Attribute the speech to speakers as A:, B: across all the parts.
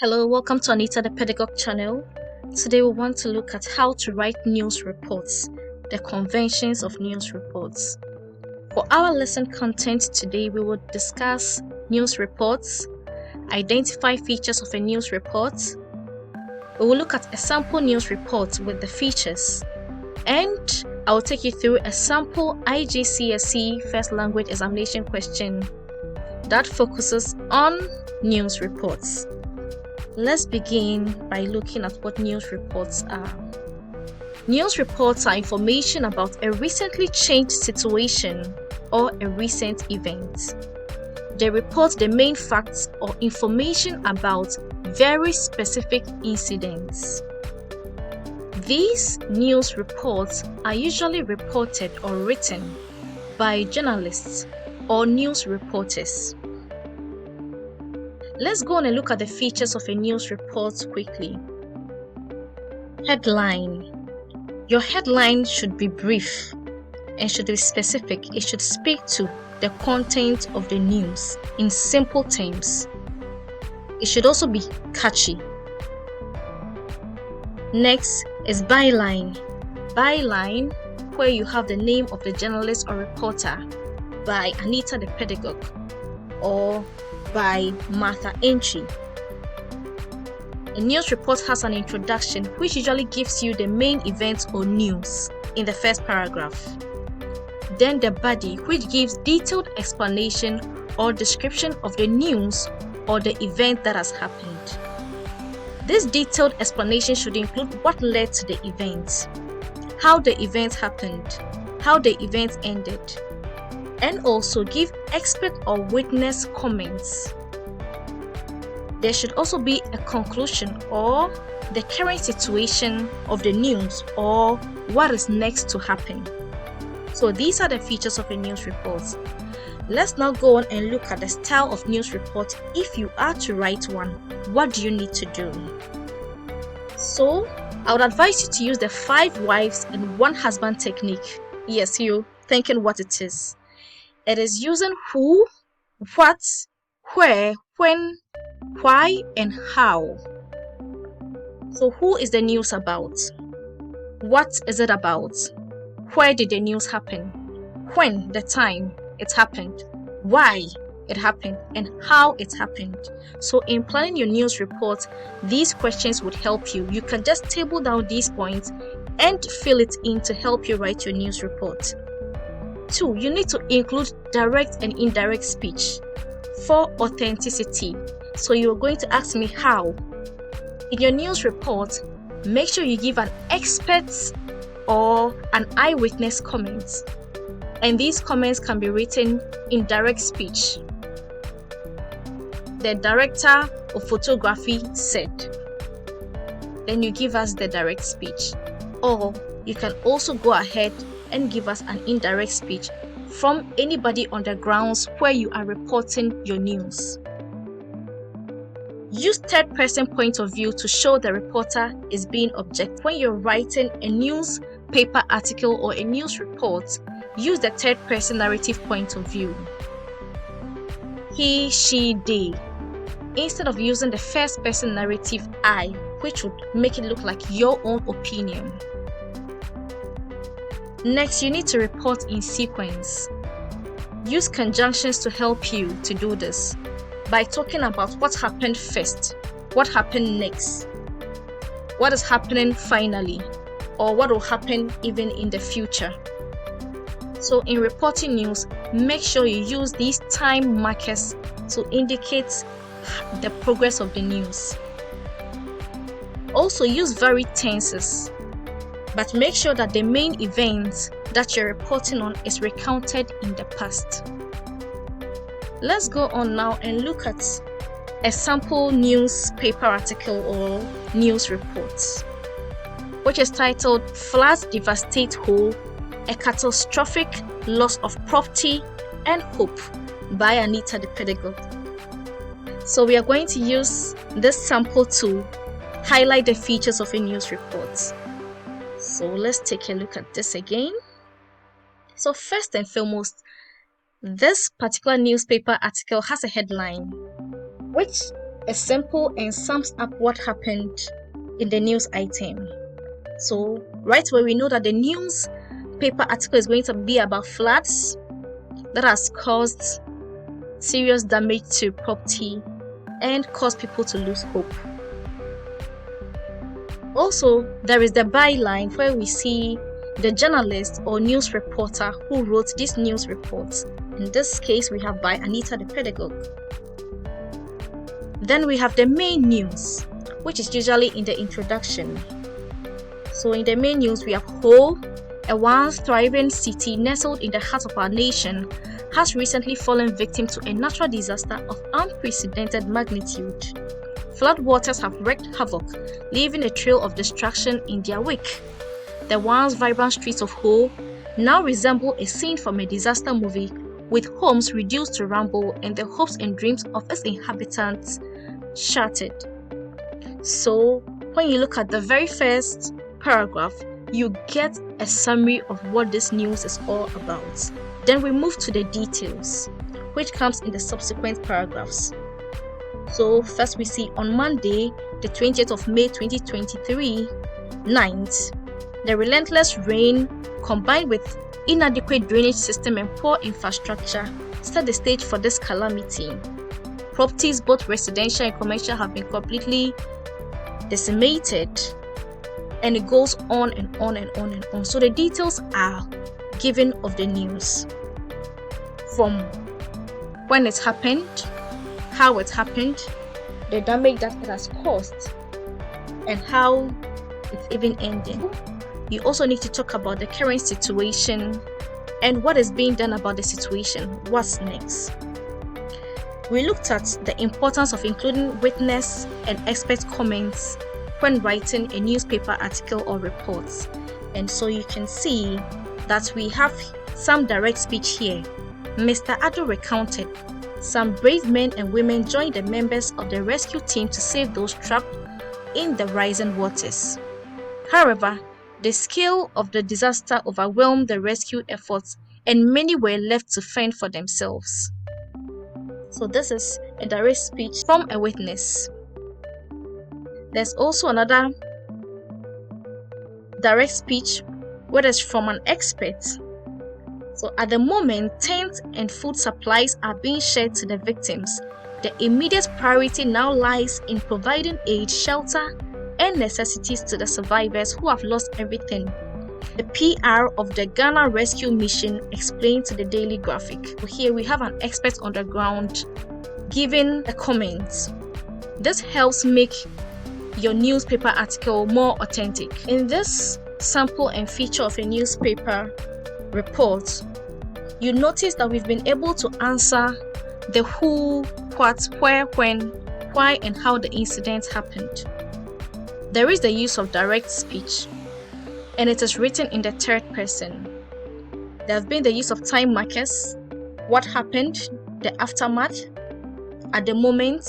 A: Hello, welcome to Anita the Pedagogue channel. Today we want to look at how to write news reports, the conventions of news reports. For our lesson content today, we will discuss news reports, identify features of a news report. We will look at a sample news report with the features, and I will take you through a sample IGCSE First Language examination question that focuses on news reports. Let's begin by looking at what news reports are. News reports are information about a recently changed situation or a recent event. They report the main facts or information about very specific incidents. These news reports are usually reported or written by journalists or news reporters. Let's go on and look at the features of a news report quickly. Headline. Your headline should be brief and should be specific. It should speak to the content of the news in simple terms. It should also be catchy. Next is byline. Byline, where you have the name of the journalist or reporter by Anita the Pedagogue or by Martha Entry. A news report has an introduction which usually gives you the main event or news in the first paragraph. Then the body, which gives detailed explanation or description of the news or the event that has happened. This detailed explanation should include what led to the event, how the event happened, how the event ended, and also give expert or witness comments. There should also be a conclusion or the current situation of the news or what is next to happen. So these are the features of a news report. Let's now go on and look at the style of news report. If you are to write one, what do you need to do? So I would advise you to use the 5 wives and 1 husband technique. Yes, you thinking what it is. It is using who, what, where, when, why, and how. So who is the news about? What is it about? Where did the news happen? When, the time it happened? Why it happened? And how it happened? So in planning your news report, these questions would help you. You can just table down these points and fill it in to help you write your news report. 2. You need to include direct and indirect speech for authenticity. So you're going to ask me how. In your news report, make sure you give an expert or an eyewitness comment. And these comments can be written in direct speech. The director of photography said. Then you give us the direct speech. Or you can also go ahead and give us an indirect speech from anybody on the grounds where you are reporting your news. Use third-person point of view to show the reporter is being objective. When you're writing a newspaper article or a news report, use the third-person narrative point of view. He, she, they, instead of using the first-person narrative I, which would make it look like your own opinion. Next, you need to report in sequence. Use conjunctions to help you to do this by talking about what happened first, what happened next, what is happening finally, or what will happen even in the future. So in reporting news, make sure you use these time markers to indicate the progress of the news. Also use varied tenses, but make sure that the main event that you're reporting on is recounted in the past. Let's go on now and look at a sample newspaper article or news report, which is titled "Floods Devastate Whole, a Catastrophic Loss of Property and Hope" by Anita the Pedagogue. So we are going to use this sample to highlight the features of a news report. So let's take a look at this again. So first and foremost, this particular newspaper article has a headline, which a sample and sums up what happened in the news item. So right away we know that the newspaper article is going to be about floods that has caused serious damage to property and caused people to lose hope. Also, there is the byline where we see the journalist or news reporter who wrote this news report. In this case, we have by Anita the pedagogue. Then we have the main news, which is usually in the introduction. So in the main news, we have Ho, a once thriving city nestled in the heart of our nation, has recently fallen victim to a natural disaster of unprecedented magnitude. Floodwaters have wreaked havoc, leaving a trail of destruction in their wake. The once vibrant streets of Ho now resemble a scene from a disaster movie, with homes reduced to rubble and the hopes and dreams of its inhabitants shattered. So, when you look at the very first paragraph, you get a summary of what this news is all about. Then we move to the details, which comes in the subsequent paragraphs. So first we see on Monday, the 20th of May 2023, night, the relentless rain combined with inadequate drainage system and poor infrastructure set the stage for this calamity. Properties, both residential and commercial, have been completely decimated, and it goes on and on and on and on. So the details are given of the news, from when it happened, how it happened, the damage that it has caused, and how it's even ending. You also need to talk about the current situation and what is being done about the situation. What's next? We looked at the importance of including witness and expert comments when writing a newspaper article or report. And so you can see that we have some direct speech here. Mr. Ado recounted, some brave men and women joined the members of the rescue team to save those trapped in the rising waters. However, the scale of the disaster overwhelmed the rescue efforts and many were left to fend for themselves. So this is a direct speech from a witness. There's also another direct speech, which is from an expert. So at the moment, tents and food supplies are being shared to the victims. The immediate priority now lies in providing aid, shelter, and necessities to the survivors who have lost everything. The PR of the Ghana Rescue Mission explained to the Daily Graphic. Here we have an expert on the ground giving a comment. This helps make your newspaper article more authentic. In this sample and feature of a newspaper report, you notice that we've been able to answer the who, what, where, when, why, and how the incident happened. There is the use of direct speech, and it is written in the third person. There have been the use of time markers, what happened, the aftermath, at the moment,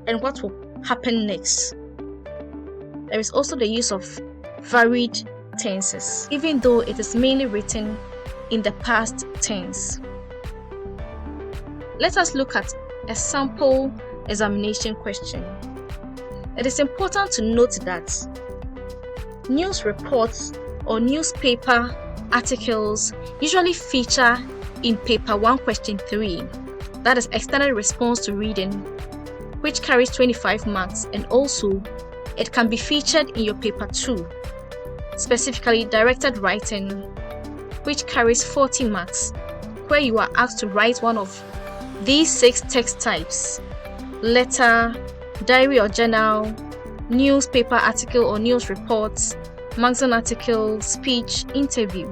A: and what will happen next. There is also the use of varied tenses, even though it is mainly written in the past tense. Let us look at a sample examination question. It is important to note that news reports or newspaper articles usually feature in paper 1 question 3, that is extended response to reading, which carries 25 marks, and also it can be featured in your paper 2, specifically directed writing, which carries 40 marks, where you are asked to write one of these 6 text types: letter, diary or journal, newspaper article or news reports, magazine article, speech, interview.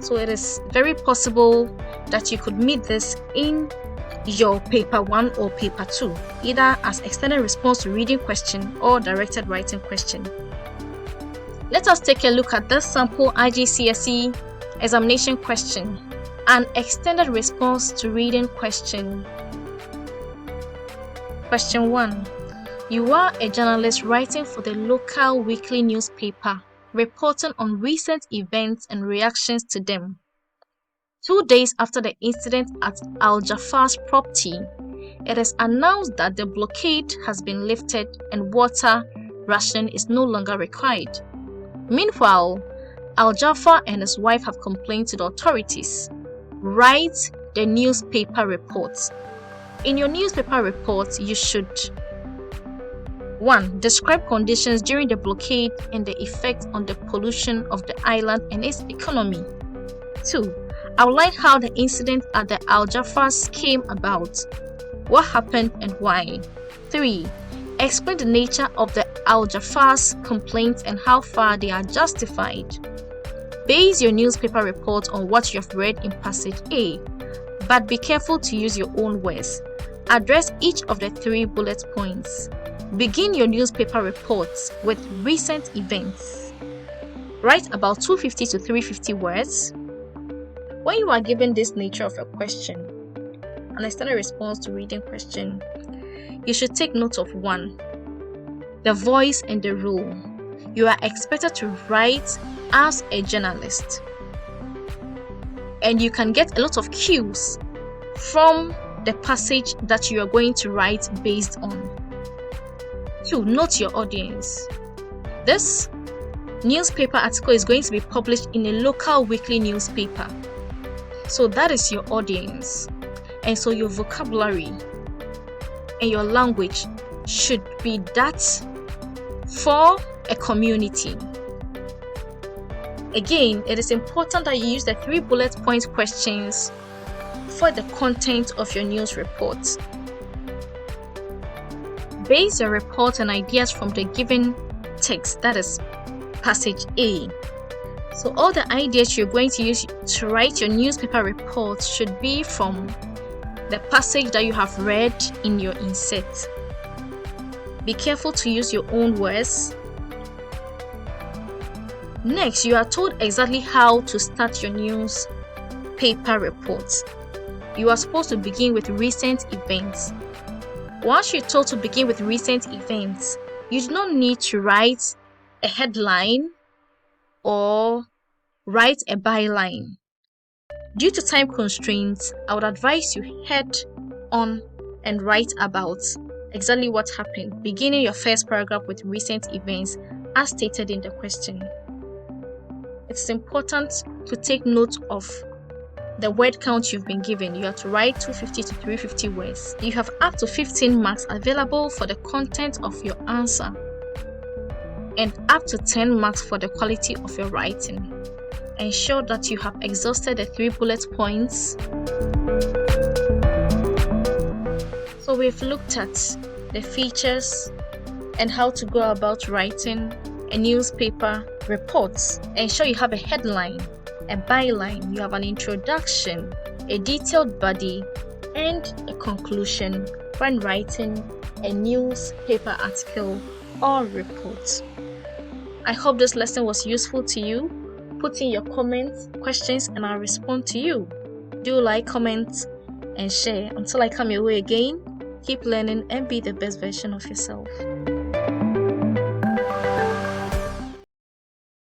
A: So it is very possible that you could meet this in your paper 1 or paper 2, either as extended response to reading question or directed writing question. Let us take a look at this sample IGCSE examination question, an extended response to reading question. Question 1. You are a journalist writing for the local weekly newspaper, reporting on recent events and reactions to them. 2 days after the incident at Al Jafar's property, it is announced that the blockade has been lifted and water ration is no longer required. Meanwhile, Al-Jafar and his wife have complained to the authorities. Write the newspaper reports. In your newspaper reports, you should 1. Describe conditions during the blockade and the effect on the pollution of the island and its economy. 2. Outline how the incident at the Al-Jafars came about, what happened and why. 3. Explain the nature of the Al-Jafars' complaints and how far they are justified. Base your newspaper report on what you have read in passage A, but be careful to use your own words. Address each of the 3 bullet points. Begin your newspaper reports with recent events. Write about 250 to 350 words. When you are given this nature of a question, an extended response to reading question, you should take note of 1. The voice and the role. You are expected to write as a journalist, and you can get a lot of cues from the passage that you are going to write based on. 2. Note your audience. This newspaper article is going to be published in a local weekly newspaper. So that is your audience. And so your vocabulary and your language should be that for a community. Again, it is important that you use the 3 bullet point questions for the content of your news report. Base your report and ideas from the given text, that is passage A. So all the ideas you're going to use to write your newspaper report should be from the passage that you have read in your insert. Be careful to use your own words. Next, you are told exactly how to start your newspaper report. You are supposed to begin with recent events. Once you're told to begin with recent events, you do not need to write a headline or write a byline. Due to time constraints, I would advise you head on and write about exactly what happened, beginning your first paragraph with recent events as stated in the question. It's important to take note of the word count you've been given. You have to write 250 to 350 words. You have up to 15 marks available for the content of your answer and up to 10 marks for the quality of your writing. Ensure that you have exhausted the 3 bullet points. So we've looked at the features and how to go about writing a newspaper report. Ensure you have a headline, a byline, you have an introduction, a detailed body, and a conclusion when writing a newspaper article or report. I hope this lesson was useful to you. Put in your comments, questions, and I'll respond to you. Do like, comment, and share. Until I come your way again, keep learning and be the best version of yourself.